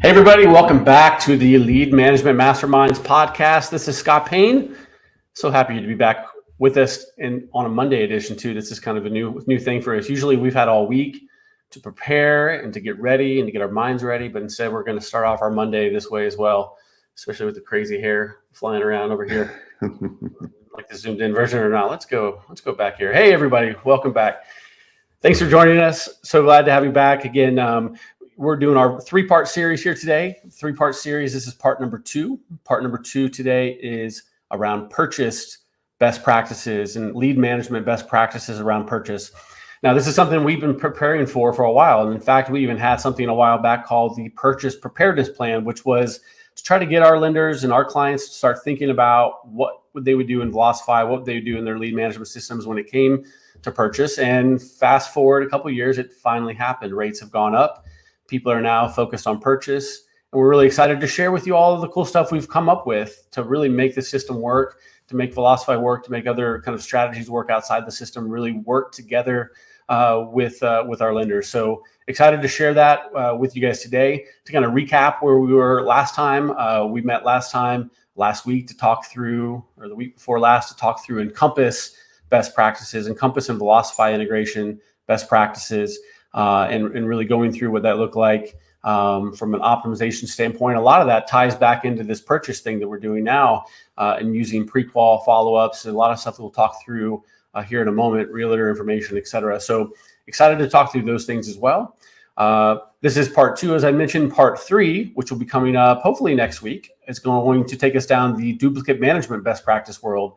Hey, everybody, welcome back to the Lead Management Masterminds podcast. This is Scott Payne. So happy to be back with us on a Monday edition, too. This is kind of a new thing for us. Usually we've had all week to prepare and to get ready and to get our minds ready, but instead we're going to start off our Monday this way as well, especially with the crazy hair flying around over here. Like the zoomed in version or not. Let's go back here. Hey, everybody, welcome back. Thanks for joining us. So glad to have you back again. We're doing our three-part series here today. Three-part series. This is part number 2. Part number 2 today is around purchase best practices and lead management best practices around purchase. Now, this is something we've been preparing for a while. And in fact, we even had something a while back called the Purchase Preparedness Plan, which was to try to get our lenders and our clients to start thinking about what they would do in Velocify, what they would do in their lead management systems when it came to purchase. And fast forward a couple of years, it finally happened. Rates have gone up. People are now focused on purchase, and we're really excited to share with you all of the cool stuff we've come up with to really make the system work, to make Velocify work, to make other kind of strategies work outside the system, really work together with our lenders. So excited to share that with you guys today. To kind of recap where we were last time, we met last week to talk through, or the week before last, to talk through Encompass best practices, Encompass and Velocify integration best practices. And really going through what that looked like from an optimization standpoint. A lot of that ties back into this purchase thing that we're doing now and using pre-qual follow-ups and a lot of stuff that we'll talk through here in a moment, realtor information, et cetera. So excited to talk through those things as well. This is part 2, as I mentioned. Part 3, which will be coming up hopefully next week, is going to take us down the duplicate management best practice world,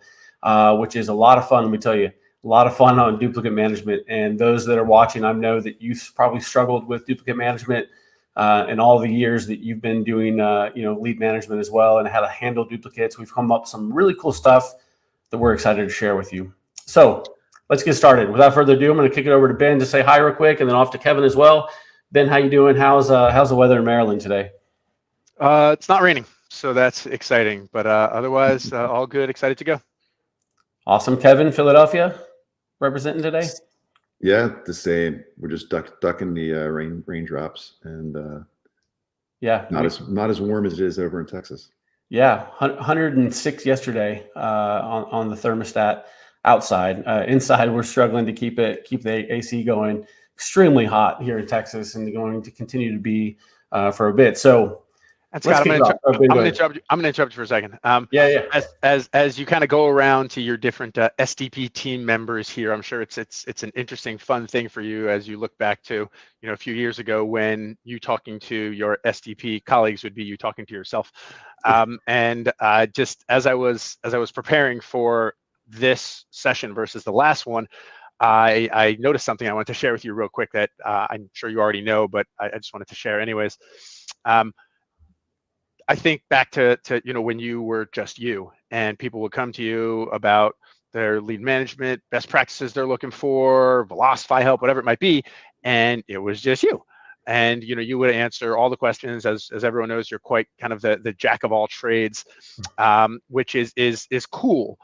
which is a lot of fun, let me tell you. A lot of fun on duplicate management. And those that are watching, I know that you've probably struggled with duplicate management in all the years that you've been doing lead management as well, and how to handle duplicates. We've come up with some really cool stuff that we're excited to share with you. So let's get started. Without further ado, I'm going to kick it over to Ben to say hi real quick, and then off to Kevin as well. Ben, how you doing? How's the weather in Maryland today? It's not raining, so that's exciting. But otherwise, all good. Excited to go. Awesome. Kevin, Philadelphia, representing today? Yeah, the same. We're just ducking the raindrops, and not as warm as it is over in Texas. Yeah, 106 yesterday on the thermostat outside. Inside, we're struggling to keep the AC going. Extremely hot here in Texas, and going to continue to be for a bit. So. Scott, I'm going to interrupt you for a second. As you kind of go around to your different SDP team members here, I'm sure it's an interesting, fun thing for you as you look back to a few years ago when you talking to your SDP colleagues would be you talking to yourself. And just as I was preparing for this session versus the last one, I noticed something I wanted to share with you real quick that I'm sure you already know, but I just wanted to share anyways. I think back to when you were just you and people would come to you about their lead management best practices they're looking for, Velocify help, whatever it might be, and it was just you. And you would answer all the questions. As everyone knows, you're quite kind of the jack of all trades, which is cool.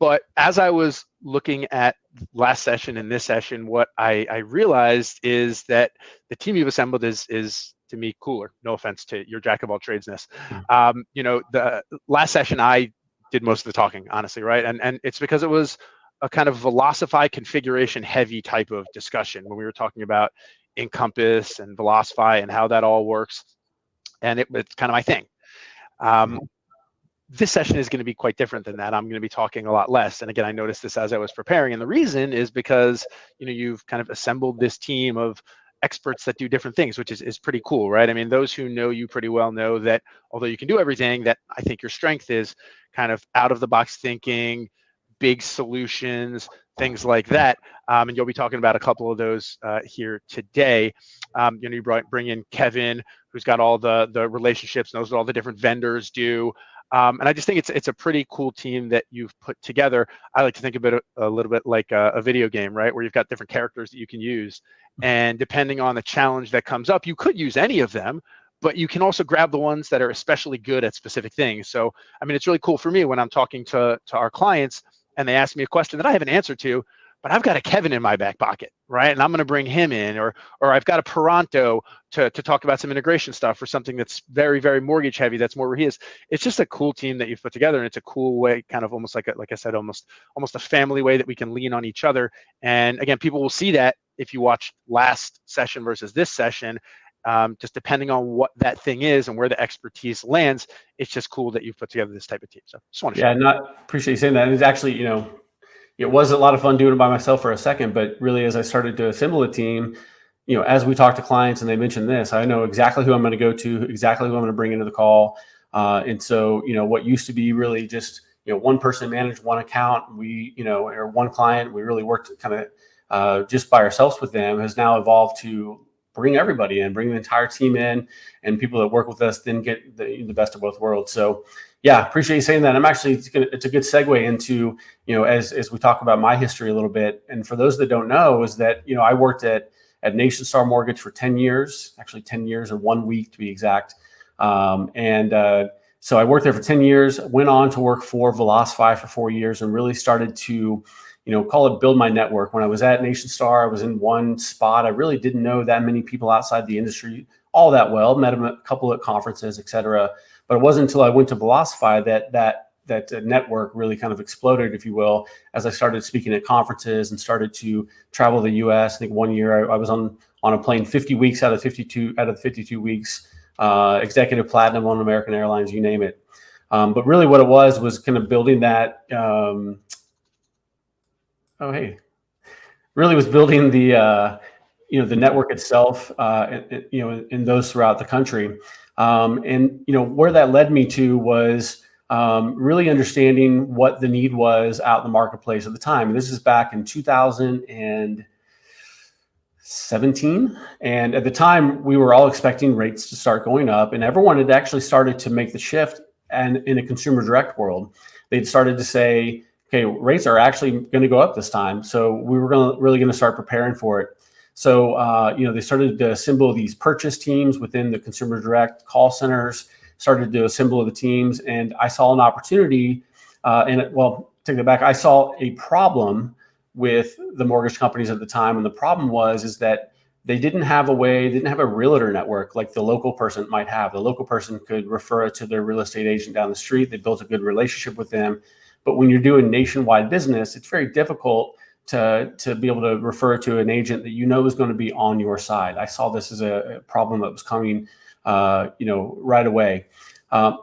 But as I was looking at last session and this session, what I realized is that the team you've assembled is to me cooler. No offense to your jack of all tradesness. The last session I did most of the talking, honestly, right? And it's because it was a kind of Velocify configuration heavy type of discussion when we were talking about Encompass and Velocify and how that all works. And it's kind of my thing. This session is going to be quite different than that. I'm going to be talking a lot less. And again, I noticed this as I was preparing. And the reason is because you've kind of assembled this team of experts that do different things, which is pretty cool, right? I mean, those who know you pretty well know that although you can do everything, that I think your strength is kind of out of the box thinking, big solutions, things like that. And you'll be talking about a couple of those here today. You bring in Kevin, who's got all the relationships, knows what all the different vendors do. And I just think it's a pretty cool team that you've put together. I like to think of it a little bit like a video game, right? Where you've got different characters that you can use. And depending on the challenge that comes up, you could use any of them, but you can also grab the ones that are especially good at specific things. So, I mean, it's really cool for me when I'm talking to our clients and they ask me a question that I have an answer to, but I've got a Kevin in my back pocket, right? And I'm going to bring him in, or I've got a Peranto to talk about some integration stuff for something that's very, very mortgage heavy. That's more where he is. It's just a cool team that you've put together, and it's a cool way, kind of almost like I said, almost a family way that we can lean on each other. And again, people will see that if you watch last session versus this session. Just depending on what that thing is and where the expertise lands, it's just cool that you've put together this type of team. So just want to share. Yeah, appreciate you saying that. And it's actually, it was a lot of fun doing it by myself for a second, but really as I started to assemble a team, as we talk to clients and they mention this, I know exactly who I'm going to go to, exactly who I'm going to bring into the call. And so, what used to be really just, one person managed one account, or one client, we really worked kind of just by ourselves with them, has now evolved to bring everybody in, bring the entire team in, and people that work with us then get the best of both worlds. So yeah, appreciate you saying that. I'm actually, it's a good segue into, as we talk about my history a little bit. And for those that don't know, is that, I worked at NationStar Mortgage for 10 years, actually 10 years or 1 week to be exact. So I worked there for 10 years, went on to work for Velocify for 4 years, and really started to call it build my network. When I was at NationStar, I was in one spot. I really didn't know that many people outside the industry all that well, met them at a couple of conferences, et cetera. But it wasn't until I went to Velocify that network really kind of exploded, if you will, as I started speaking at conferences and started to travel the US. I think 1 year I was on a plane 50 weeks out of 52 weeks, executive platinum on American Airlines, you name it. But really what it was kind of building that, really was building the network itself, in those throughout the country. And where that led me to was really understanding what the need was out in the marketplace at the time. And this is back in 2017. And at the time, we were all expecting rates to start going up, and everyone had actually started to make the shift. And in a consumer direct world, they'd started to say, okay, rates are actually going to go up this time. So we were really going to start preparing for it. So, they started to assemble these purchase teams within the consumer direct call centers, started to assemble the teams. And I saw an opportunity, take it back. I saw a problem with the mortgage companies at the time. And the problem is that they didn't have a realtor network like the local person might have. The local person could refer it to their real estate agent down the street. They built a good relationship with them. But when you're doing nationwide business, it's very difficult to be able to refer to an agent that is going to be on your side. I saw this as a problem that was coming, right away.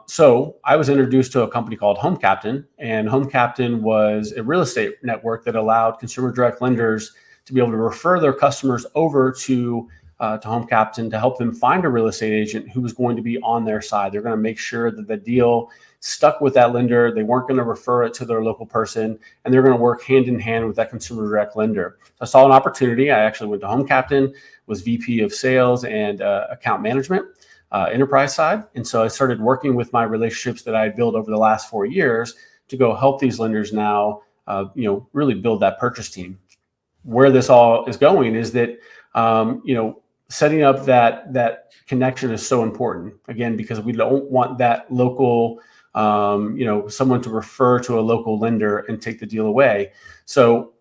So I was introduced to a company called Home Captain, and Home Captain was a real estate network that allowed consumer direct lenders to be able to refer their customers over to Home Captain to help them find a real estate agent who was going to be on their side. They're going to make sure that the deal stuck with that lender. They weren't going to refer it to their local person, and they're going to work hand in hand with that consumer direct lender. So I saw an opportunity. I actually went to Home Captain, was VP of sales and account management, enterprise side. And so I started working with my relationships that I had built over the last 4 years to go help these lenders now, really build that purchase team. Where this all is going is that, setting up that connection is so important, again, because we don't want that local, someone to refer to a local lender and take the deal away. So,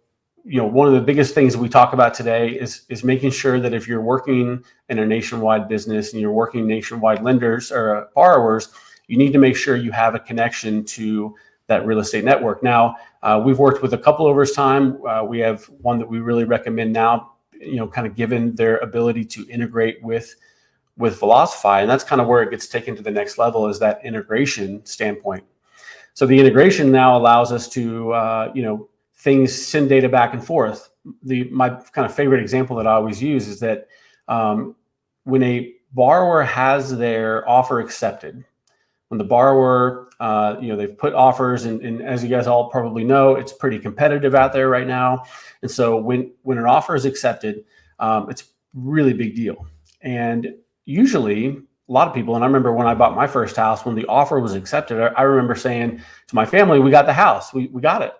one of the biggest things that we talk about today is making sure that if you're working in a nationwide business and you're working nationwide lenders or borrowers, you need to make sure you have a connection to that real estate network. Now, we've worked with a couple over time. We have one that we really recommend now, kind of given their ability to integrate with Velocify. And that's kind of where it gets taken to the next level, is that integration standpoint. So the integration now allows us to, things send data back and forth. My kind of favorite example that I always use is that when a borrower has their offer accepted, when the borrower, they've put offers, and as you guys all probably know, it's pretty competitive out there right now. And so when an offer is accepted, it's a really big deal. And usually a lot of people, and I remember when I bought my first house, when the offer was accepted, I remember saying to my family, we got the house, we got it.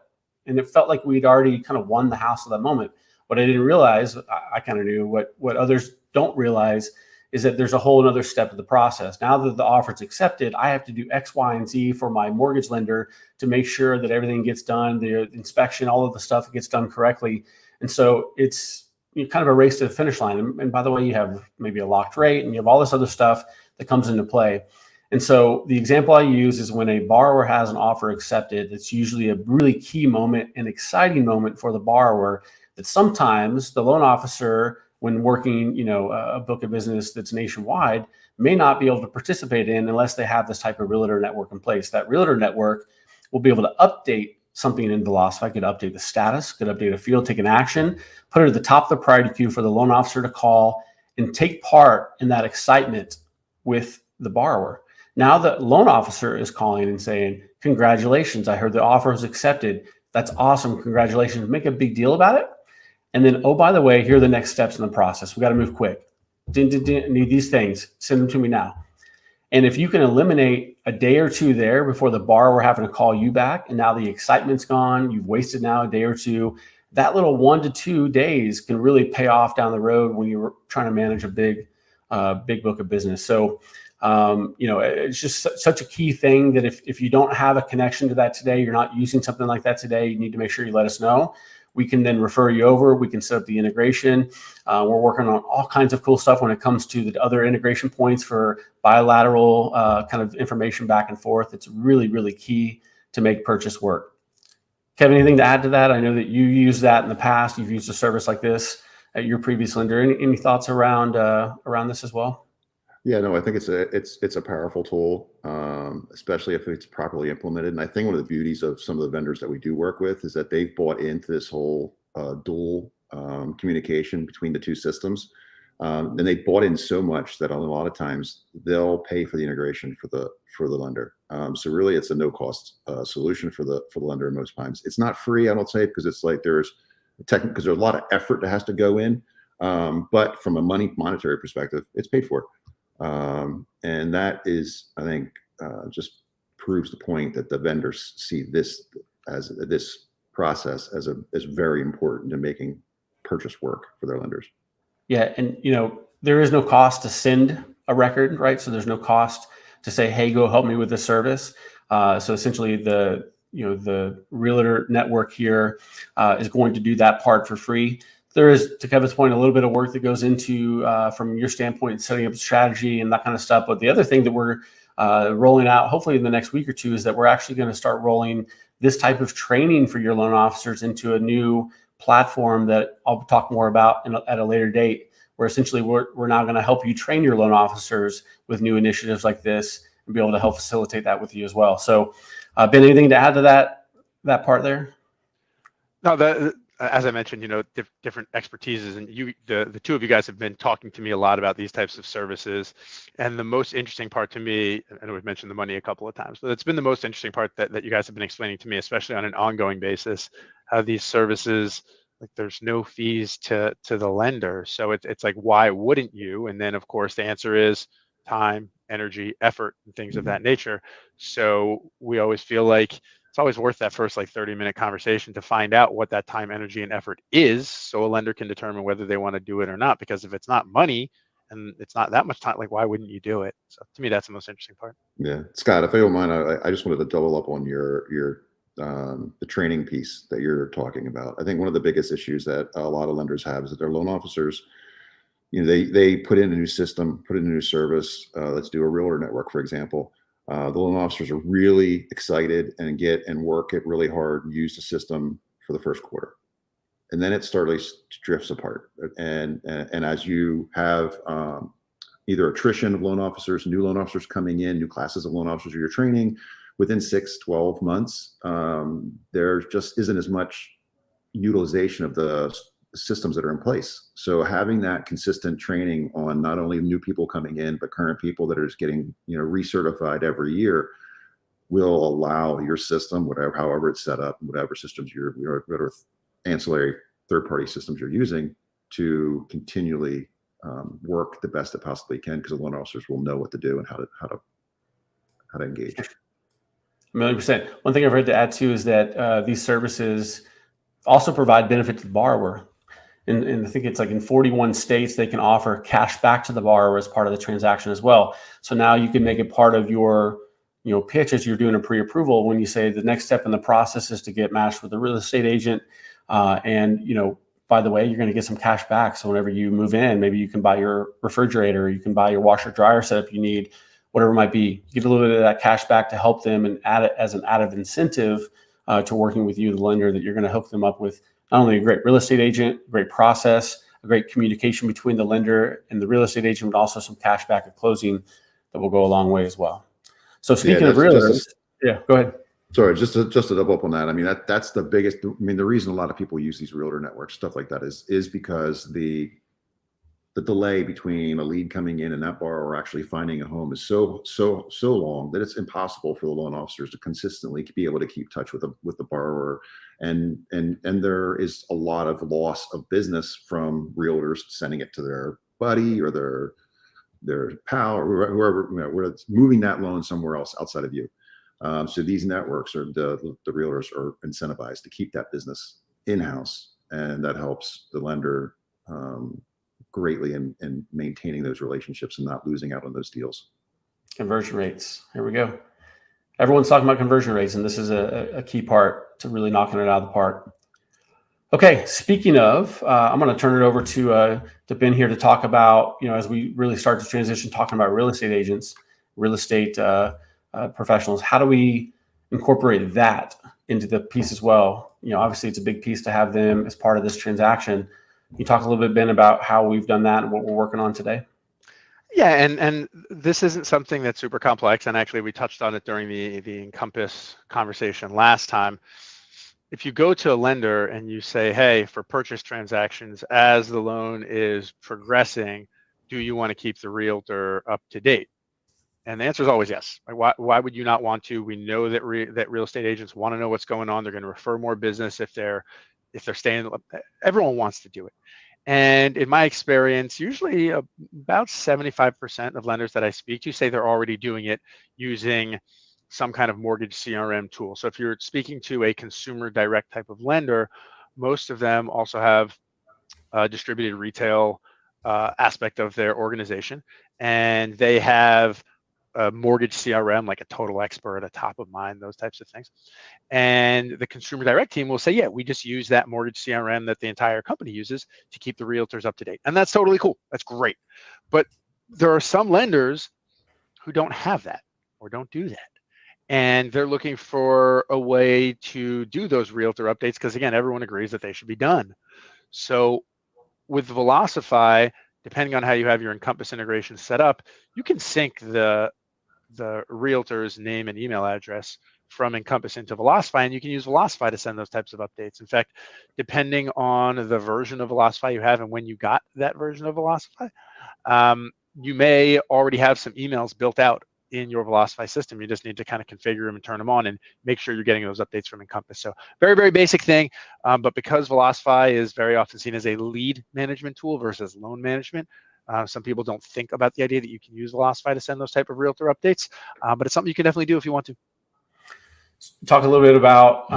And it felt like we'd already kind of won the house at that moment. What I didn't realize, I kind of knew what others don't realize, is that there's a whole another step of the process. Now that the offer is accepted, I have to do X, Y, and Z for my mortgage lender to make sure that everything gets done, the inspection, all of the stuff gets done correctly. And so it's kind of a race to the finish line. And by the way, you have maybe a locked rate and you have all this other stuff that comes into play. And so the example I use is when a borrower has an offer accepted, it's usually a really key moment, an exciting moment for the borrower that sometimes the loan officer, when working, a book of business that's nationwide, may not be able to participate in unless they have this type of realtor network in place. That realtor network will be able to update something in Velocify, could update the status, could update a field, take an action, put it at the top of the priority queue for the loan officer to call and take part in that excitement with the borrower. Now the loan officer is calling and saying, congratulations, I heard the offer was accepted. That's awesome, congratulations, make a big deal about it. And then, oh, by the way, here are the next steps in the process. We got to move quick. Need these things, send them to me now. And if you can eliminate a day or two there before the borrower having to call you back, and now the excitement's gone, you've wasted now a day or two, that little 1 to 2 days can really pay off down the road when you're trying to manage a big book of business. So, it's just such a key thing that if you don't have a connection to that today, you're not using something like that today, you need to make sure you let us know. We can then refer you over. We can set up the integration. We're working on all kinds of cool stuff when it comes to the other integration points for bilateral kind of information back and forth. It's really, really key to make purchase work. Kevin, anything to add to that? I know that you used that in the past. You've used a service like this at your previous lender. Any thoughts around this as well? Yeah, no, I think it's a powerful tool, especially if it's properly implemented. And I think one of the beauties of some of the vendors that we do work with is that they've bought into this whole dual communication between the two systems. And they bought in so much that a lot of times they'll pay for the integration for the lender. So really, it's a no-cost solution for the lender most times. It's not free, I don't say, because it's like there's a lot of effort that has to go in. But from a monetary perspective, it's paid for. And that is, I think, just proves the point that the vendors see this process as very important to making purchase work for their lenders. Yeah, and there is no cost to send a record, right? So there's no cost to say, hey, go help me with this service. So essentially, the realtor network here is going to do that part for free. There is, to Kevin's point, a little bit of work that goes into, from your standpoint, setting up strategy and that kind of stuff. But the other thing that we're rolling out, hopefully in the next week or two, is that we're actually going to start rolling this type of training for your loan officers into a new platform that I'll talk more about at a later date, where essentially we're now going to help you train your loan officers with new initiatives like this and be able to help facilitate that with you as well. So, Ben, anything to add to that part there? No, as I mentioned, different expertises, and the two of you guys have been talking to me a lot about these types of services. And the most interesting part to me, I know we've mentioned the money a couple of times, but it's been the most interesting part that you guys have been explaining to me, especially on an ongoing basis, how these services, like there's no fees to the lender. So it's like, why wouldn't you? And then of course the answer is time, energy, effort, and things of that nature. So we always feel like it's always worth that first 30-minute conversation to find out what that time, energy, and effort is, so a lender can determine whether they want to do it or not. Because if it's not money and it's not that much time, why wouldn't you do it? So to me, that's the most interesting part. Yeah, Scott, if you don't mind, I just wanted to double up on your the training piece that you're talking about. I think one of the biggest issues that a lot of lenders have is that their loan officers, they put in a new system, put in a new service. Let's do a realtor network, for example. The loan officers are really excited and work it really hard and use the system for the first quarter. And then it drifts apart. And as you have either attrition of loan officers, new loan officers coming in, new classes of loan officers you're training, within 6-12 months, there just isn't as much utilization of the systems that are in place. So having that consistent training on not only new people coming in, but current people that are just getting, recertified every year will allow your system, however it's set up, whatever systems whatever ancillary third-party systems you're using, to continually work the best it possibly can, because the loan officers will know what to do and how to engage. 1,000,000%. One thing I've heard to add too is that these services also provide benefit to the borrower. and I think it's like in 41 states, they can offer cash back to the borrower as part of the transaction as well. So now you can make it part of your pitch as you're doing a pre-approval when you say the next step in the process is to get matched with a real estate agent. And by the way, you're going to get some cash back. So whenever you move in, maybe you can buy your refrigerator, or you can buy your washer dryer setup you need, whatever it might be. You get a little bit of that cash back to help them and add it as an added incentive to working with you, the lender, that you're going to hook them up with not only a great real estate agent, great process, a great communication between the lender and the real estate agent, but also some cash back at closing that will go a long way as well. So speaking of realtors, go ahead. Sorry, just to double up on that. I mean, that's the biggest. I mean, the reason a lot of people use these realtor networks, stuff like that, is because the delay between a lead coming in and that borrower actually finding a home is so long that it's impossible for the loan officers to consistently be able to keep touch with the borrower, and there is a lot of loss of business from realtors sending it to their buddy or their pal or whoever, where it's moving that loan somewhere else outside of you. So these networks, or the realtors, are incentivized to keep that business in-house, and that helps the lender greatly in maintaining those relationships and not losing out on those deals. Conversion rates. Here we go. Everyone's talking about conversion rates, and this is a key part to really knocking it out of the park. Okay, speaking of, I'm going to turn it over to Ben here to talk about, as we really start to transition talking about real estate agents, real estate professionals. How do we incorporate that into the piece as well? Obviously, it's a big piece to have them as part of this transaction. Can you talk a little bit, Ben, about how we've done that and what we're working on today? Yeah, and this isn't something that's super complex, and actually we touched on it during the Encompass conversation last time. If you go to a lender and you say, hey, for purchase transactions, as the loan is progressing, do you want to keep the realtor up to date? And the answer is always yes. Why would you not want to? We know that that real estate agents want to know what's going on. They're going to refer more business if they're staying. Everyone wants to do it. And in my experience, usually about 75% of lenders that I speak to say they're already doing it using some kind of mortgage CRM tool. So if you're speaking to a consumer direct type of lender, most of them also have a distributed retail aspect of their organization, and they have a mortgage CRM, like a Total Expert, a Top of Mind, those types of things. And the consumer direct team will say, yeah, we just use that mortgage CRM that the entire company uses to keep the realtors up to date. And that's totally cool. That's great. But there are some lenders who don't have that or don't do that. And they're looking for a way to do those realtor updates because, again, everyone agrees that they should be done. So with Velocify, depending on how you have your Encompass integration set up, you can sync the realtor's name and email address from Encompass into Velocify, and you can use Velocify to send those types of updates. In fact, depending on the version of Velocify you have and when you got that version of Velocify, you may already have some emails built out in your Velocify system. You just need to kind of configure them and turn them on and make sure you're getting those updates from Encompass. So very, very basic thing. But because Velocify is very often seen as a lead management tool versus loan management, some people don't think about the idea that you can use Velocify to send those type of realtor updates, but it's something you can definitely do if you want to. Talk a little bit about,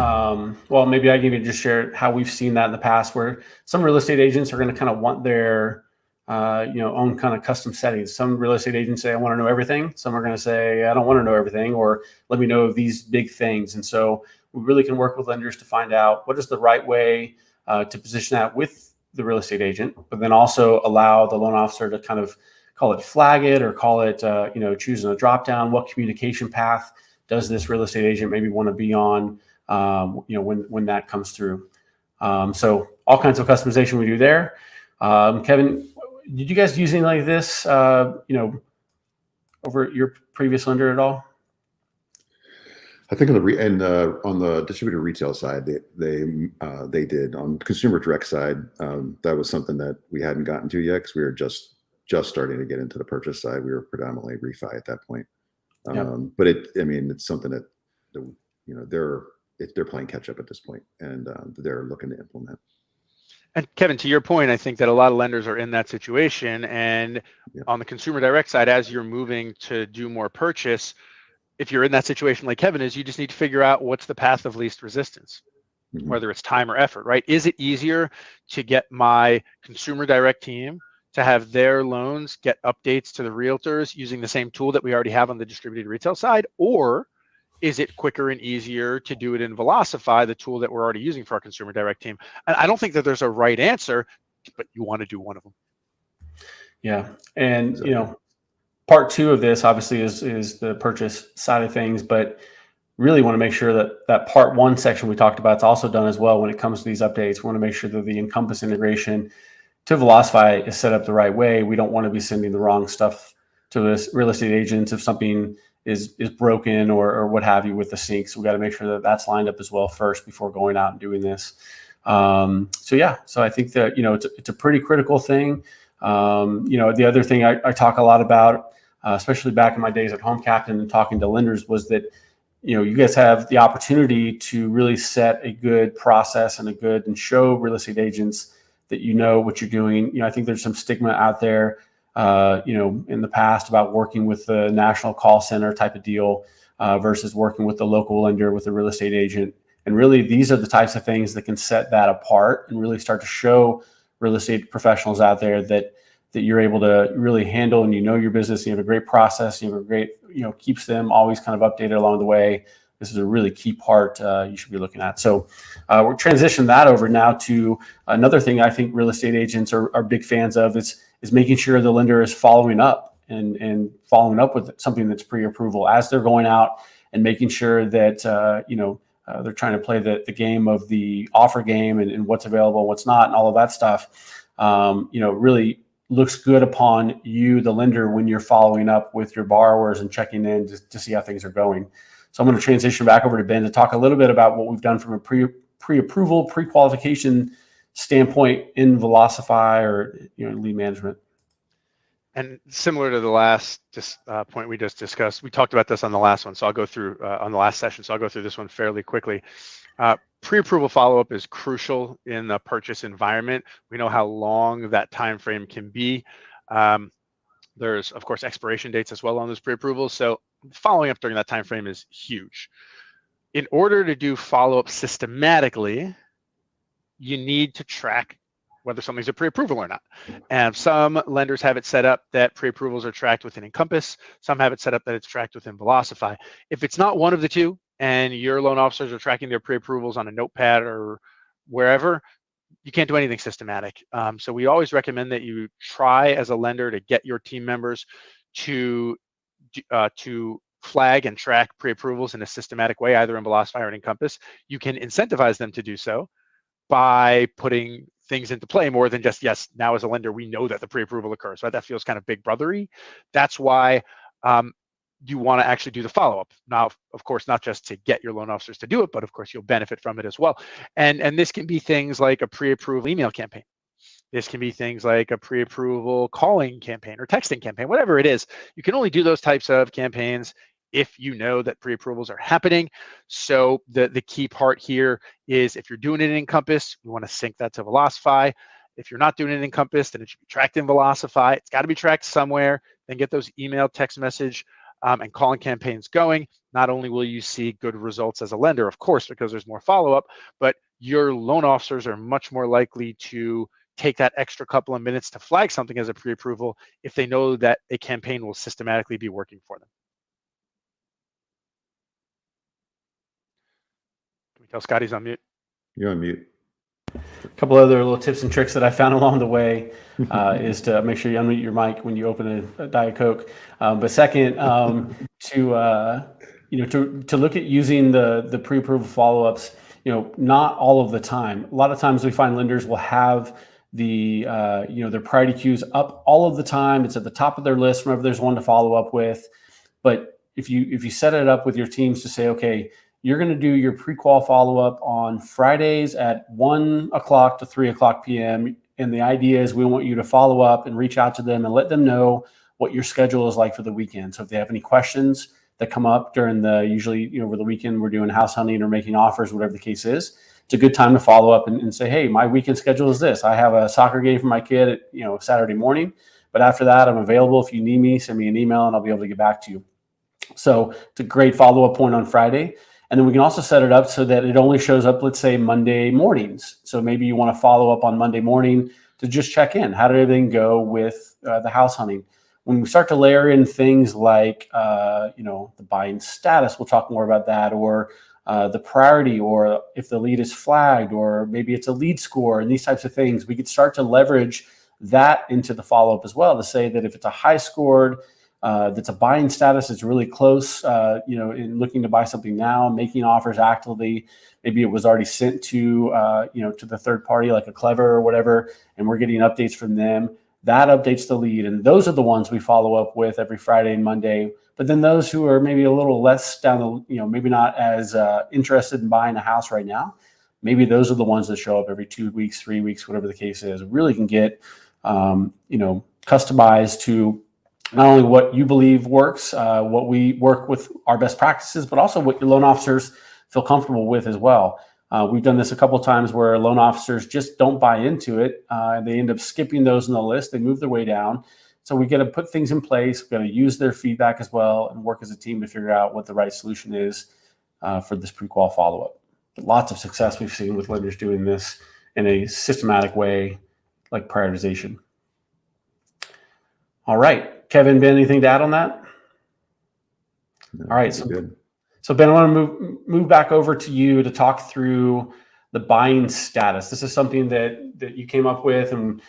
well, maybe I can even just share how we've seen that in the past, where some real estate agents are going to kind of want their own kind of custom settings. Some real estate agents say, I want to know everything. Some are going to say, I don't want to know everything, or let me know these big things. And so we really can work with lenders to find out what is the right way to position that with the real estate agent, but then also allow the loan officer to kind of call it flag it, or call it, choosing a drop down. What communication path does this real estate agent maybe want to be on, when that comes through? So all kinds of customization we do there. Kevin, did you guys use anything like this, over at your previous lender at all? I think on the distributed retail side, they did. On consumer direct side, that was something that we hadn't gotten to yet because we were just starting to get into the purchase side. We were predominantly refi at that point. But it's something that they're playing catch up at this point, and they're looking to implement. And Kevin, to your point, I think that a lot of lenders are in that situation. And on the consumer direct side, as you're moving to do more purchase, if you're in that situation like Kevin is, you just need to figure out what's the path of least resistance. whether it's time or effort, right? Is it easier to get my consumer direct team to have their loans get updates to the realtors using the same tool that we already have on the distributed retail side? Or is it quicker and easier to do it in Velocify, the tool that we're already using for our consumer direct team? And I don't think that there's a right answer, but you want to do one of them. Yeah. And, you know, part two of this obviously is the purchase side of things, but really want to make sure that that part one section we talked about is also done as well when it comes to these updates. We want to make sure that the Encompass integration to Velocify is set up the right way. We don't want to be sending the wrong stuff to this real estate agents if something is broken or what have you with the sync. So we got to make sure that that's lined up as well first before going out and doing this. So yeah, so I think that, you know, it's a pretty critical thing. You know, the other thing I talk a lot about, especially back in my days at Home Captain and talking to lenders, was that, you know, you guys have the opportunity to really set a good process and show real estate agents that you know what you're doing. You know, I think there's some stigma out there, you know, in the past about working with the national call center type of deal versus working with the local lender with the real estate agent. And really, these are the types of things that can set that apart and really start to show real estate professionals out there that you're able to really handle, and you know your business, you have a great process, you have a great, you know, keeps them always kind of updated along the way. This is a really key part you should be looking at. So we're transitioning that over now to another thing I think real estate agents are big fans of is making sure the lender is following up and following up with something that's pre-approval as they're going out and making sure that, you know, they're trying to play the game of the offer game and what's available and what's not and all of that stuff, you know, really looks good upon you, the lender, when you're following up with your borrowers and checking in to see how things are going. So I'm going to transition back over to Ben to talk a little bit about what we've done from a pre-approval, pre-qualification standpoint in Velocify or, you know, lead management. And similar to the last point we just discussed, we talked about this on the last one, so I'll go through on the last session. So I'll go through this one fairly quickly. Pre-approval follow-up is crucial in the purchase environment. We know how long that time frame can be. There's, of course, expiration dates as well on those pre-approvals. So following up during that time frame is huge. In order to do follow-up systematically, you need to track whether something's a pre-approval or not. And some lenders have it set up that pre-approvals are tracked within Encompass. Some have it set up that it's tracked within Velocify. If it's not one of the two, and your loan officers are tracking their pre-approvals on a notepad or wherever, you can't do anything systematic. So we always recommend that you try as a lender to get your team members to flag and track pre-approvals in a systematic way, either in Velocify or in Encompass. You can incentivize them to do so by putting things into play more than just, yes, now as a lender, we know that the pre-approval occurs, right? That feels kind of big brothery. That's why you want to actually do the follow-up. Now, of course, not just to get your loan officers to do it, but of course, you'll benefit from it as well. And this can be things like a pre-approval email campaign. This can be things like a pre-approval calling campaign or texting campaign, whatever it is. You can only do those types of campaigns if you know that pre-approvals are happening. So the key part here is if you're doing it in Encompass, you want to sync that to Velocify. If you're not doing it in Encompass, then it should be tracked in Velocify. It's got to be tracked somewhere. Then get those email, text message, and calling campaigns going. Not only will you see good results as a lender, of course, because there's more follow-up, but your loan officers are much more likely to take that extra couple of minutes to flag something as a pre-approval if they know that a campaign will systematically be working for them. Can we tell Scott he's on mute? You're on mute. A couple other little tips and tricks that I found along the way is to make sure you unmute your mic when you open a Diet Coke. But second, to look at using the pre-approval follow-ups, you know, not all of the time. A lot of times we find lenders will have the their priority queues up all of the time. It's at the top of their list whenever there's one to follow up with. But if you set it up with your teams to say, okay, you're going to do your pre-qual follow-up on Fridays at 1 o'clock to 3 o'clock p.m. And the idea is we want you to follow up and reach out to them and let them know what your schedule is like for the weekend. So if they have any questions that come up during usually over the weekend, we're doing house hunting or making offers, whatever the case is, it's a good time to follow up and say, hey, my weekend schedule is this. I have a soccer game for my kid at, Saturday morning, but after that, I'm available. If you need me, send me an email and I'll be able to get back to you. So it's a great follow-up point on Friday. And then we can also set it up so that it only shows up, let's say, Monday mornings. So maybe you want to follow up on Monday morning to just check in. How did everything go with the house hunting? When we start to layer in things like, the buying status, we'll talk more about that, or the priority, or if the lead is flagged, or maybe it's a lead score, and these types of things, we could start to leverage that into the follow-up as well, to say that if it's a high scored, that's a buying status, it's really close, in looking to buy something now, making offers actively, maybe it was already sent to, to the third party, like a Clever or whatever, and we're getting updates from them. That updates the lead. And those are the ones we follow up with every Friday and Monday. But then those who are maybe a little less down the, maybe not as interested in buying a house right now, maybe those are the ones that show up every 2 weeks, 3 weeks, whatever the case is. Really can get, customized to not only what you believe works, what we work with our best practices, but also what your loan officers feel comfortable with as well. We've done this a couple of times where loan officers just don't buy into it. They end up skipping those in the list. They move their way down. So we got to put things in place. We've got to use their feedback as well and work as a team to figure out what the right solution is for this pre-qual follow-up. Lots of success we've seen with lenders doing this in a systematic way, like prioritization. All right, Kevin, Ben, anything to add on that? No, all right, so Ben, I want to move back over to you to talk through the buying status. This is something that you came up with and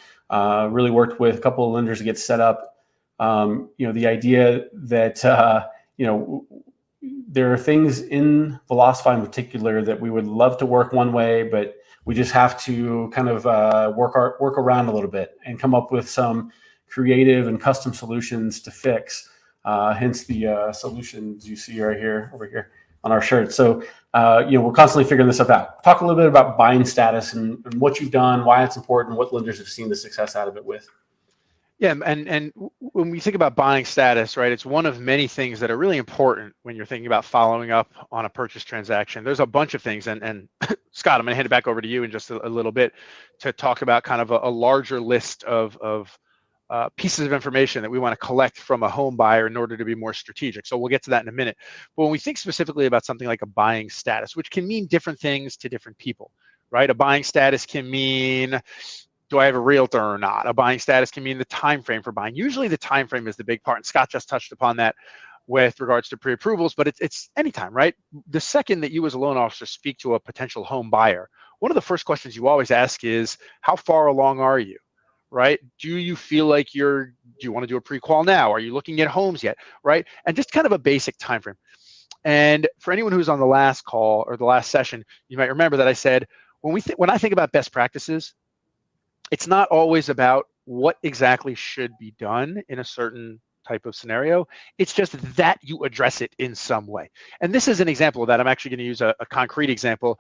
really worked with a couple of lenders to get set up. The idea that there are things in Velocify in particular that we would love to work one way, but we just have to kind of work around a little bit and come up with some creative and custom solutions to fix. Hence the solutions you see right here, over here on our shirt. So, we're constantly figuring this stuff out. Talk a little bit about buying status and what you've done, why it's important, what lenders have seen the success out of it with. Yeah, and when we think about buying status, right, it's one of many things that are really important when you're thinking about following up on a purchase transaction. There's a bunch of things, and Scott, I'm going to hand it back over to you in just a little bit to talk about kind of a larger list of pieces of information that we want to collect from a home buyer in order to be more strategic. So we'll get to that in a minute. But when we think specifically about something like a buying status, which can mean different things to different people, right? A buying status can mean, do I have a realtor or not? A buying status can mean the time frame for buying. Usually the time frame is the big part, and Scott just touched upon that with regards to pre-approvals, but it's anytime, right? The second that you as a loan officer speak to a potential home buyer, one of the first questions you always ask is, how far along are you? Right? Do you feel like do you want to do a pre-qual now? Are you looking at homes yet? Right? And just kind of a basic time frame. And for anyone who's on the last call or the last session, you might remember that I said, when I think about best practices, it's not always about what exactly should be done in a certain type of scenario. It's just that you address it in some way. And this is an example of that. I'm actually going to use a concrete example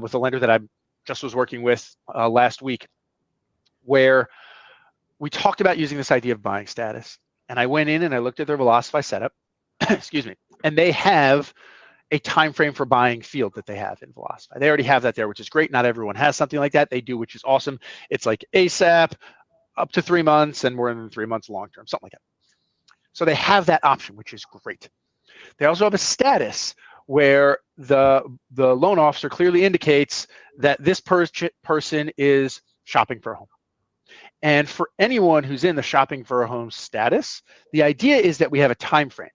with a lender that I just was working with last week, where we talked about using this idea of buying status. And I went in and I looked at their Velocify setup, excuse me, and they have a time frame for buying field that they have in Velocify. They already have that there, which is great. Not everyone has something like that. They do, which is awesome. It's like ASAP, up to 3 months, and more than 3 months long-term, something like that. So they have that option, which is great. They also have a status where the loan officer clearly indicates that this person is shopping for a home. And for anyone who's in the shopping for a home status, the idea is that we have a time frame,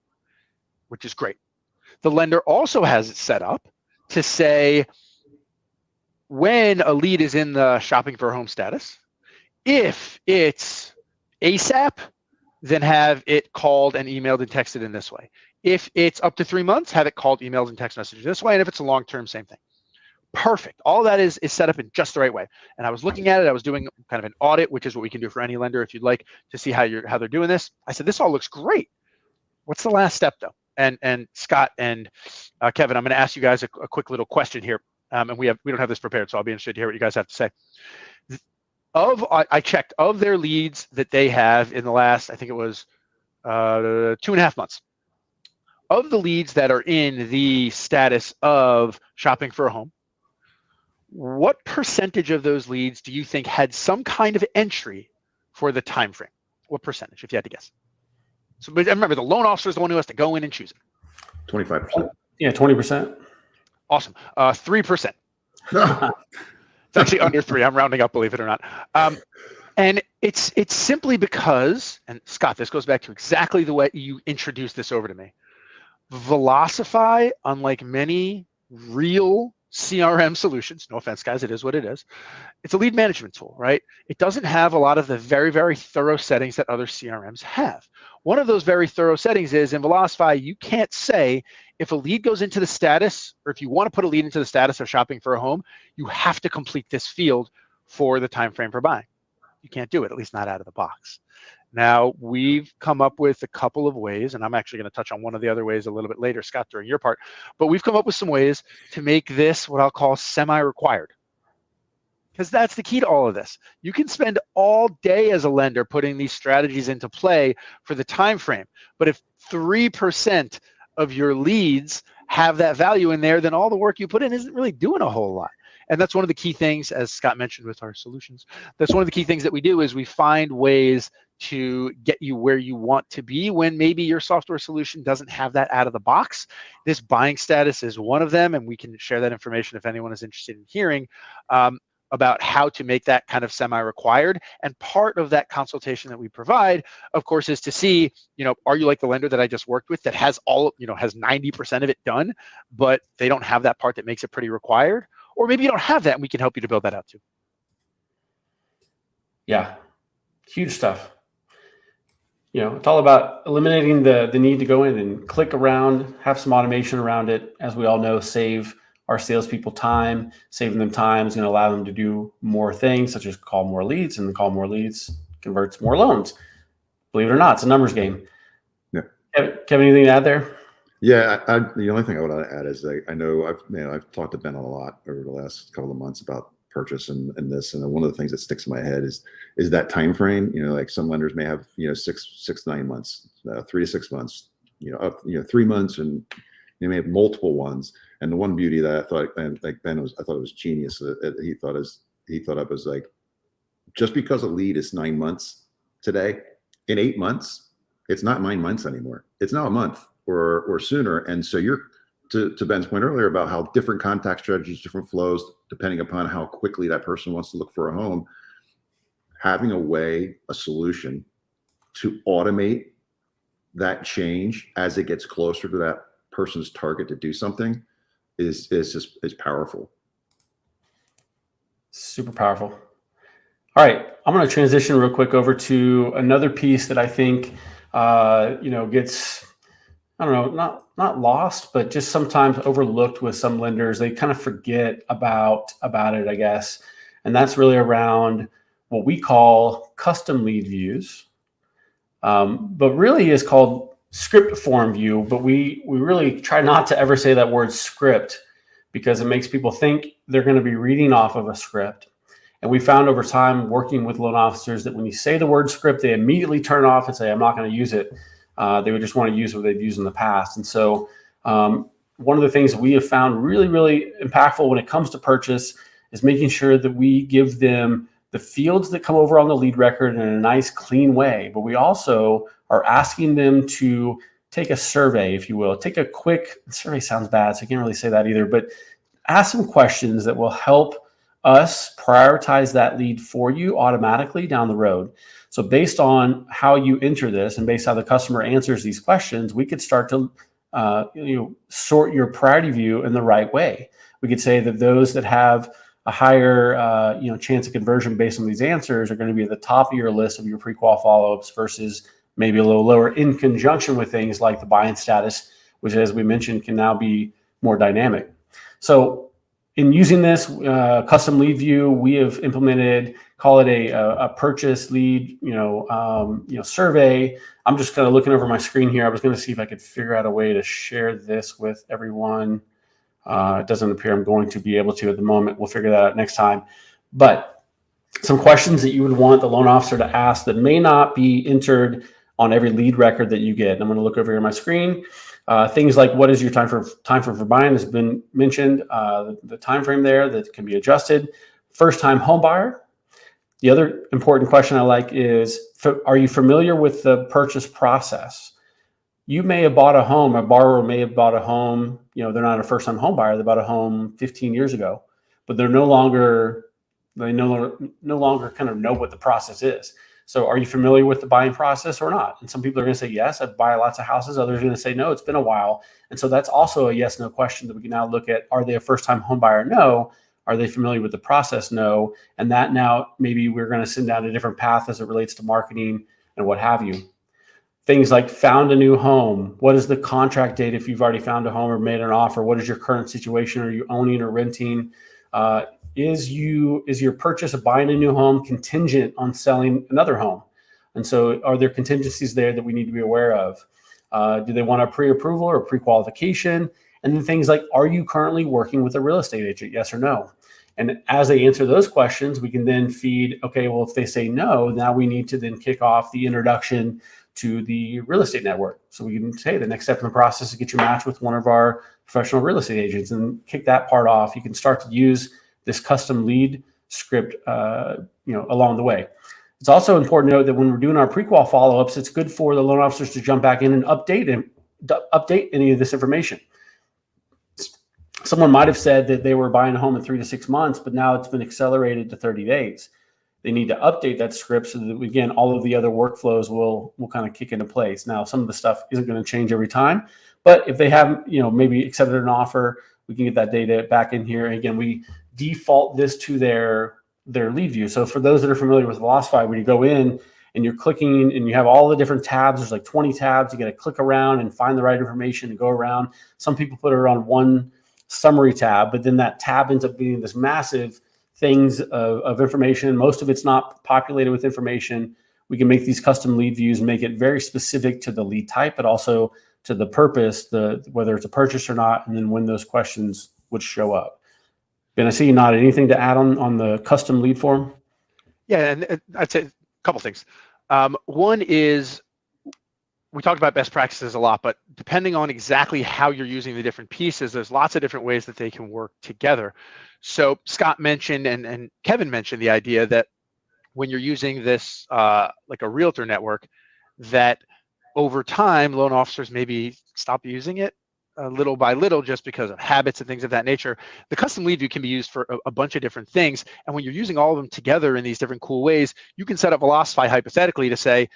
which is great. The lender also has it set up to say when a lead is in the shopping for a home status, if it's ASAP, then have it called and emailed and texted in this way. If it's up to 3 months, have it called, emailed, and text messaged this way. And if it's a long-term, same thing. Perfect. All that is set up in just the right way. And I was looking at it. I was doing kind of an audit, which is what we can do for any lender if you'd like to see how they're doing this. I said, this all looks great. What's the last step though? And Scott and Kevin, I'm going to ask you guys a quick little question here. And we don't have this prepared, so I'll be interested to hear what you guys have to say. I checked of their leads that they have in the last, I think it was 2.5 months. Of the leads that are in the status of shopping for a home, what percentage of those leads do you think had some kind of entry for the time frame? What percentage, if you had to guess? So, but remember, the loan officer is the one who has to go in and choose it. 25%. Yeah, 20%. Awesome. 3%. It's actually under 3. I'm rounding up, believe it or not. And it's simply because, and Scott, this goes back to exactly the way you introduced this over to me. Velocify, unlike many real CRM solutions, no offense, guys, it is what it is. It's a lead management tool, right? It doesn't have a lot of the very, very thorough settings that other CRMs have. One of those very thorough settings is in Velocify, you can't say if a lead goes into the status, or if you want to put a lead into the status of shopping for a home, you have to complete this field for the time frame for buying. You can't do it, at least not out of the box. Now, we've come up with a couple of ways, and I'm actually going to touch on one of the other ways a little bit later, Scott, during your part, but we've come up with some ways to make this what I'll call semi-required. Because that's the key to all of this. You can spend all day as a lender putting these strategies into play for the time frame, but if 3% of your leads have that value in there, then all the work you put in isn't really doing a whole lot. And that's one of the key things, as Scott mentioned with our solutions, that's one of the key things that we do is we find ways to get you where you want to be when maybe your software solution doesn't have that out of the box. This buying status is one of them, and we can share that information if anyone is interested in hearing about how to make that kind of semi-required. And part of that consultation that we provide, of course, is to see, are you like the lender that I just worked with that has has 90% of it done, but they don't have that part that makes it pretty required? Or maybe you don't have that, and we can help you to build that out too. Yeah, huge stuff. It's all about eliminating the need to go in and click around, have some automation around it. As we all know, save our salespeople time. Saving them time is going to allow them to do more things, such as call more leads, and call more leads converts more loans. Believe it or not, it's a numbers game. Yeah. Kevin, anything to add there? Yeah, the only thing I want to add is I know I've talked to Ben a lot over the last couple of months about purchase and this, and one of the things that sticks in my head is that time frame. Like some lenders may have 6 to 9 months, 3 to 6 months, up 3 months, and you may have multiple ones. And the one beauty that I thought, and like Ben I thought it was genius. He thought of as like, just because a lead is 9 months today, in 8 months, it's not 9 months anymore. It's now a month or sooner. And so you're to Ben's point earlier about how different contact strategies, different flows, depending upon how quickly that person wants to look for a home, having a solution to automate that change as it gets closer to that person's target to do something is powerful. Super powerful. All right, I'm going to transition real quick over to another piece that I think gets, I don't know, not lost, but just sometimes overlooked with some lenders. They kind of forget about it, I guess. And that's really around what we call custom lead views, but really is called script form view. But we really try not to ever say that word script because it makes people think they're going to be reading off of a script. And we found over time working with loan officers that when you say the word script, they immediately turn off and say, I'm not going to use it. They would just want to use what they've used in the past. And so one of the things that we have found really, really impactful when it comes to purchase is making sure that we give them the fields that come over on the lead record in a nice, clean way. But we also are asking them to take a survey, if you will. Take a quick survey, sounds bad, so I can't really say that either, but ask some questions that will help us prioritize that lead for you automatically down the road. So based on how you enter this and based on how the customer answers these questions, we could start to sort your priority view in the right way. We could say that those that have a higher chance of conversion based on these answers are going to be at the top of your list of your pre-qual follow-ups versus maybe a little lower in conjunction with things like the buy-in status, which, as we mentioned, can now be more dynamic. So in using this custom lead view, we have implemented, call it a purchase lead, survey. I'm just kind of looking over my screen here. I was going to see if I could figure out a way to share this with everyone. It doesn't appear I'm going to be able to at the moment. We'll figure that out next time. But some questions that you would want the loan officer to ask that may not be entered on every lead record that you get. And I'm going to look over here on my screen. Things like, what is your time for buying has been mentioned. The time frame there that can be adjusted. First time home buyer. The other important question I like is, are you familiar with the purchase process? you may have bought a home, a borrower may have bought a home, they're not a first-time home buyer, they bought a home 15 years ago, but they no longer kind of know what the process is. So are you familiar with the buying process or not? And some people are going to say, yes, I buy lots of houses. Others are going to say, no, it's been a while. And so that's also a yes, no question that we can now look at. Are they a first-time home buyer? No. Are they familiar with the process? No. And that now maybe we're going to send down a different path as it relates to marketing and what have you. Things like found a new home. What is the contract date if you've already found a home or made an offer? What is your current situation? Are you owning or renting? Is your purchase of buying a new home contingent on selling another home? And so are there contingencies there that we need to be aware of? Do they want a pre-approval or pre-qualification? And then things like, are you currently working with a real estate agent? Yes or no? And as they answer those questions, we can then feed, okay, well, if they say no, now we need to then kick off the introduction to the real estate network. So we can say the next step in the process is get you matched with one of our professional real estate agents and kick that part off. You can start to use this custom lead script, along the way. It's also important to note that when we're doing our pre-qual follow-ups, it's good for the loan officers to jump back in and update any of this information. Someone might have said that they were buying a home in 3 to 6 months, but now it's been accelerated to 30 days. They need to update that script so that, again, all of the other workflows will kind of kick into place. Now, some of the stuff isn't going to change every time, but if they have, maybe accepted an offer, we can get that data back in here. And again, we default this to their lead view. So for those that are familiar with Velocify, when you go in and you're clicking and you have all the different tabs, there's like 20 tabs, you got to click around and find the right information and go around. Some people put it on one summary tab, but then that tab ends up being this massive things of information. Most of it's not populated with information. We can make these custom lead views, make it very specific to the lead type, but also to the purpose, whether it's a purchase or not, and then when those questions would show up. Ben, I see you nodded. Anything to add on the custom lead form? Yeah, and I'd say a couple things. One is, we talked about best practices a lot, but depending on exactly how you're using the different pieces, there's lots of different ways that they can work together. So Scott mentioned and Kevin mentioned the idea that when you're using this like a realtor network, that over time, loan officers maybe stop using it little by little just because of habits and things of that nature. The custom lead view can be used for a bunch of different things. And when you're using all of them together in these different cool ways, you can set up Velocify hypothetically to say,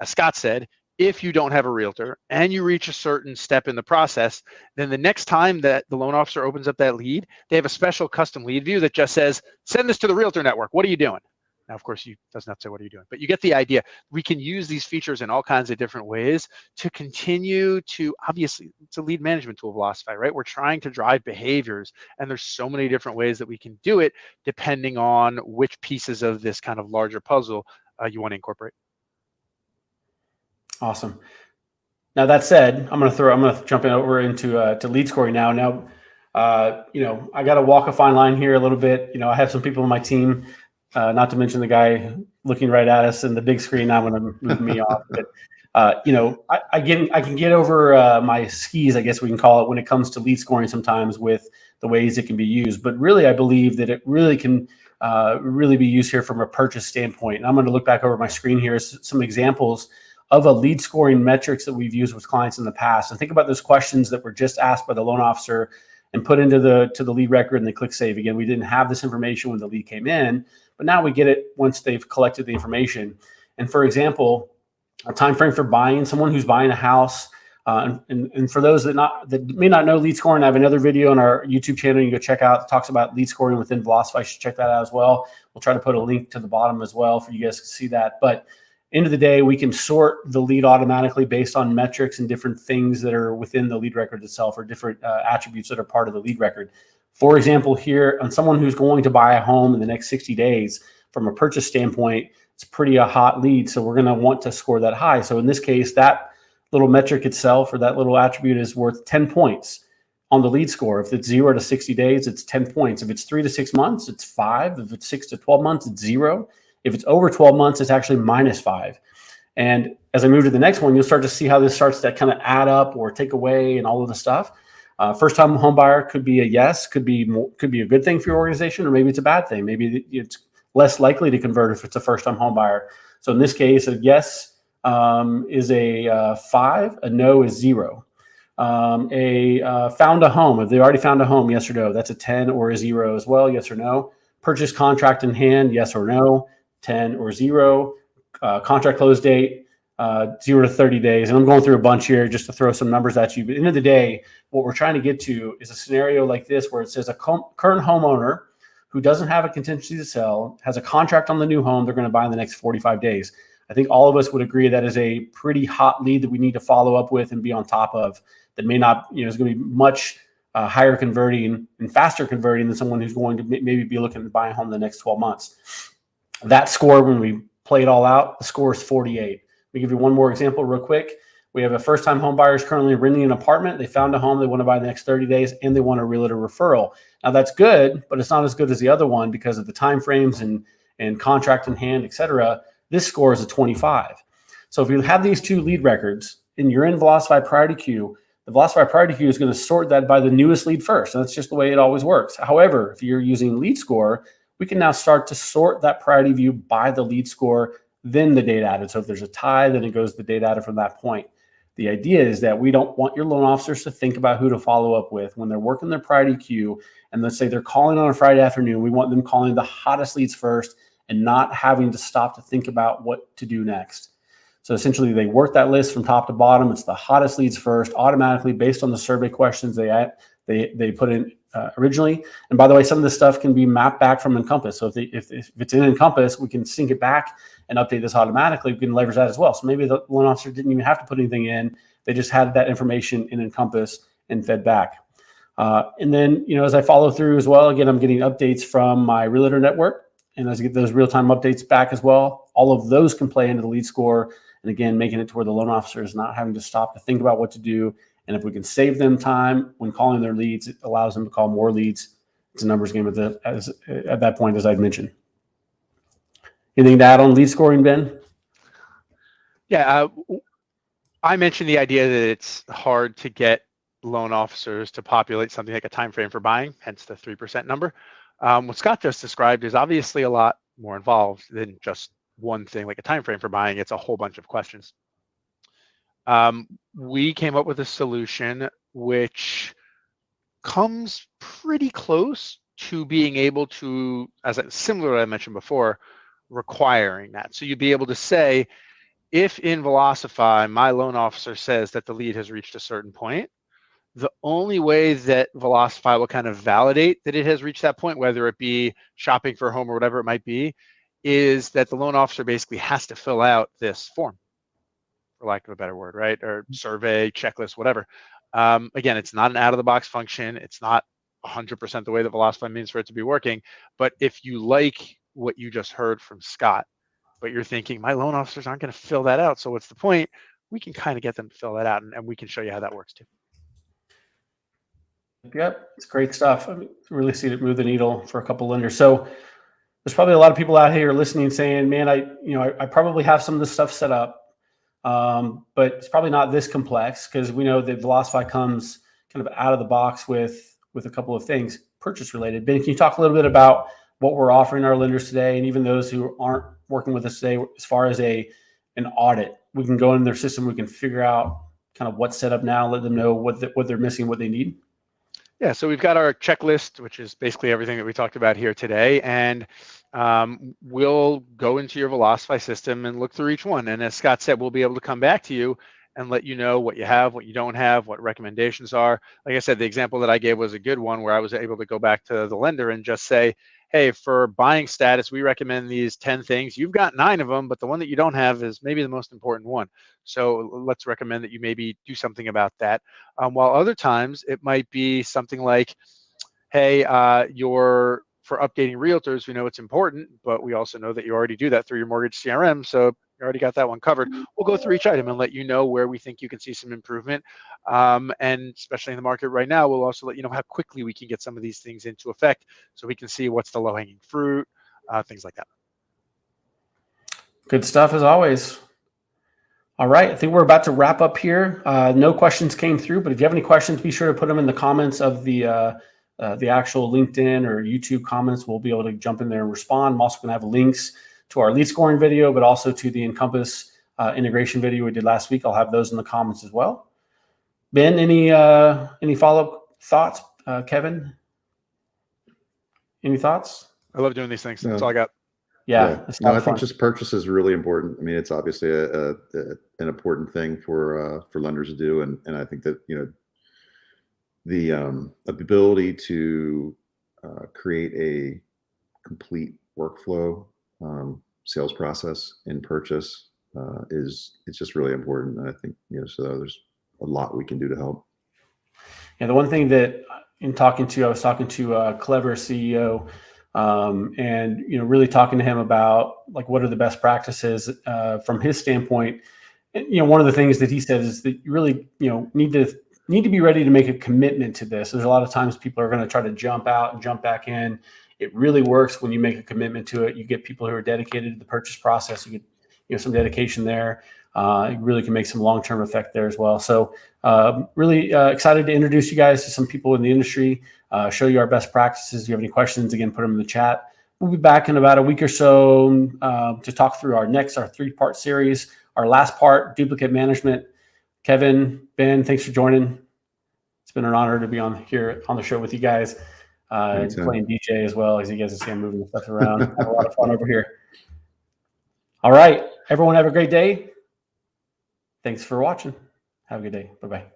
as Scott said, if you don't have a realtor and you reach a certain step in the process, then the next time that the loan officer opens up that lead, they have a special custom lead view that just says, send this to the realtor network. What are you doing? Now, of course, it does not say what are you doing, but you get the idea. We can use these features in all kinds of different ways to continue to, obviously, it's a lead management tool, Velocify, right? We're trying to drive behaviors, and there's so many different ways that we can do it depending on which pieces of this kind of larger puzzle you want to incorporate. Awesome. Now that said, I'm going to jump over into to lead scoring now. Now, I got to walk a fine line here a little bit. I have some people on my team, not to mention the guy looking right at us in the big screen. I'm going to move me off. But I can get over my skis, I guess we can call it, when it comes to lead scoring sometimes with the ways it can be used. But really, I believe that it really can really be used here from a purchase standpoint. And I'm going to look back over my screen here as some examples of a lead scoring metrics that we've used with clients in the past. And think about those questions that were just asked by the loan officer and put into the lead record, and they click save. Again, we didn't have this information when the lead came in, but now we get it once they've collected the information. And for example, a time frame for buying, someone who's buying a house, and for those that may not know lead scoring, I have another video on our YouTube channel you can go check out that talks about lead scoring within Velocify. You should check that out as well. We'll try to put a link to the bottom as well for you guys to see that. But end of the day, we can sort the lead automatically based on metrics and different things that are within the lead record itself, or different attributes that are part of the lead record. For example, here on someone who's going to buy a home in the next 60 days, from a purchase standpoint, it's pretty a hot lead. So we're going to want to score that high. So in this case, that little metric itself, or that little attribute, is worth 10 points on the lead score. If it's 0 to 60 days, it's 10 points. If it's 3 to 6 months, it's 5. If it's 6 to 12 months, it's 0. If it's over 12 months, it's actually -5. And as I move to the next one, you'll start to see how this starts to kind of add up or take away and all of the stuff. First-time home buyer could be a yes, could be a good thing for your organization, or maybe it's a bad thing. Maybe it's less likely to convert if it's a first-time home buyer. So in this case, a yes is a 5. A no is 0. Found a home. If they already found a home, yes or no, that's a 10 or a 0 as well, yes or no. Purchase contract in hand, yes or no, 10 or 0. Contract close date, 0 to 30 days. And I'm going through a bunch here just to throw some numbers at you. But at the end of the day, what we're trying to get to is a scenario like this where it says a current homeowner who doesn't have a contingency to sell, has a contract on the new home they're going to buy in the next 45 days. I think all of us would agree that is a pretty hot lead that we need to follow up with and be on top of. That may not, is going to be much higher converting and faster converting than someone who's going to maybe be looking to buy a home in the next 12 months. That score, when we play it all out, the score is 48. Let me give you one more example real quick. We have a first-time home buyer currently renting an apartment. They found a home they want to buy in the next 30 days, and they want a realtor referral. Now that's good, but it's not as good as the other one because of the time frames and contract in hand, et cetera. This score is a 25. So if you have these two lead records and you're in Velocify Priority Queue, the Velocify Priority Queue is going to sort that by the newest lead first. And that's just the way it always works. However, if you're using lead score, we can now start to sort that priority view by the lead score, then the data added. So if there's a tie, then it goes to the data added from that point. The idea is that we don't want your loan officers to think about who to follow up with when they're working their priority queue. And let's say they're calling on a Friday afternoon. We want them calling the hottest leads first and not having to stop to think about what to do next. So essentially they work that list from top to bottom. It's the hottest leads first, automatically based on the survey questions they put in originally. And by the way, some of this stuff can be mapped back from Encompass. So if it's in Encompass, we can sync it back and update this automatically. We can leverage that as well. So maybe the loan officer didn't even have to put anything in. They just had that information in Encompass and fed back. And then, as I follow through as well, again, I'm getting updates from my realtor network. And as I get those real-time updates back as well, all of those can play into the lead score. And again, making it to where the loan officer is not having to stop to think about what to do. And if we can save them time when calling their leads, it allows them to call more leads. It's a numbers game at that point, as I've mentioned. Anything to add on lead scoring, Ben? Yeah, I mentioned the idea that it's hard to get loan officers to populate something like a time frame for buying, hence the 3% number. What Scott just described is obviously a lot more involved than just one thing like a time frame for buying. It's a whole bunch of questions. We came up with a solution which comes pretty close to being able to, similar to what I mentioned before, requiring that. So you'd be able to say, if in Velocify, my loan officer says that the lead has reached a certain point, the only way that Velocify will kind of validate that it has reached that point, whether it be shopping for a home or whatever it might be, is that the loan officer basically has to fill out this form, for lack of a better word, right? Or survey, checklist, whatever. Again, it's not an out-of-the-box function. It's not 100% the way that Velocify means for it to be working. But if you like what you just heard from Scott, but you're thinking, my loan officers aren't going to fill that out, so what's the point? We can kind of get them to fill that out, and we can show you how that works too. Yep, it's great stuff. I mean, really see it move the needle for a couple lenders. So there's probably a lot of people out here listening saying, man, I probably have some of this stuff set up, but it's probably not this complex, because we know that Velocify comes kind of out of the box with a couple of things purchase related. Ben, can you talk a little bit about what we're offering our lenders today, and even those who aren't working with us today, as far as an audit? We can go in their system, we can figure out kind of what's set up now, let them know what they're missing, what they need. Yeah, so we've got our checklist, which is basically everything that we talked about here today, and we'll go into your Velocify system and look through each one. And as Scott said, we'll be able to come back to you and let you know what you have, what you don't have, what recommendations are. Like I said, the example that I gave was a good one, where I was able to go back to the lender and just say, hey, for buying status, we recommend these 10 things. You've got 9 of them, but the one that you don't have is maybe the most important one. So let's recommend that you maybe do something about that. While other times it might be something like, hey, for updating realtors, we know it's important, but we also know that you already do that through your mortgage CRM. So you already got that one covered. We'll go through each item and let you know where we think you can see some improvement. And especially in the market right now, we'll also let you know how quickly we can get some of these things into effect, so we can see what's the low-hanging fruit, things like that. Good stuff as always. All right, I think we're about to wrap up here. No questions came through, but if you have any questions, be sure to put them in the comments of the actual LinkedIn or YouTube comments. We'll be able to jump in there and respond. I'm also going to have links to our lead scoring video, but also to the Encompass integration video we did last week. I'll have those in the comments as well. Ben, any follow-up thoughts? Kevin, any thoughts? I love doing these things. No. That's all I got. Yeah. It's No, not I think fun. just purchase is really important. I mean, it's obviously an important thing for lenders to do, and I think that the ability to create a complete workflow sales process in purchase it's just really important. And I think so there's a lot we can do to help. Yeah, the one thing that I was talking to a Clever CEO, and really talking to him about like what are the best practices from his standpoint. And one of the things that he said is that you really need to be ready to make a commitment to this. There's a lot of times people are going to try to jump out and jump back in. It really works when you make a commitment to it. You get people who are dedicated to the purchase process. You get some dedication there. It really can make some long-term effect there as well. So really excited to introduce you guys to some people in the industry, show you our best practices. If you have any questions, again, put them in the chat. We'll be back in about a week or so to talk through our 3-part series. Our last part, duplicate management. Kevin, Ben, thanks for joining. It's been an honor to be on the show with you guys. And playing DJ as well, as you guys see I'm moving stuff around. Have a lot of fun over here. All right, everyone have a great day. Thanks for watching. Have a good day. Bye-bye.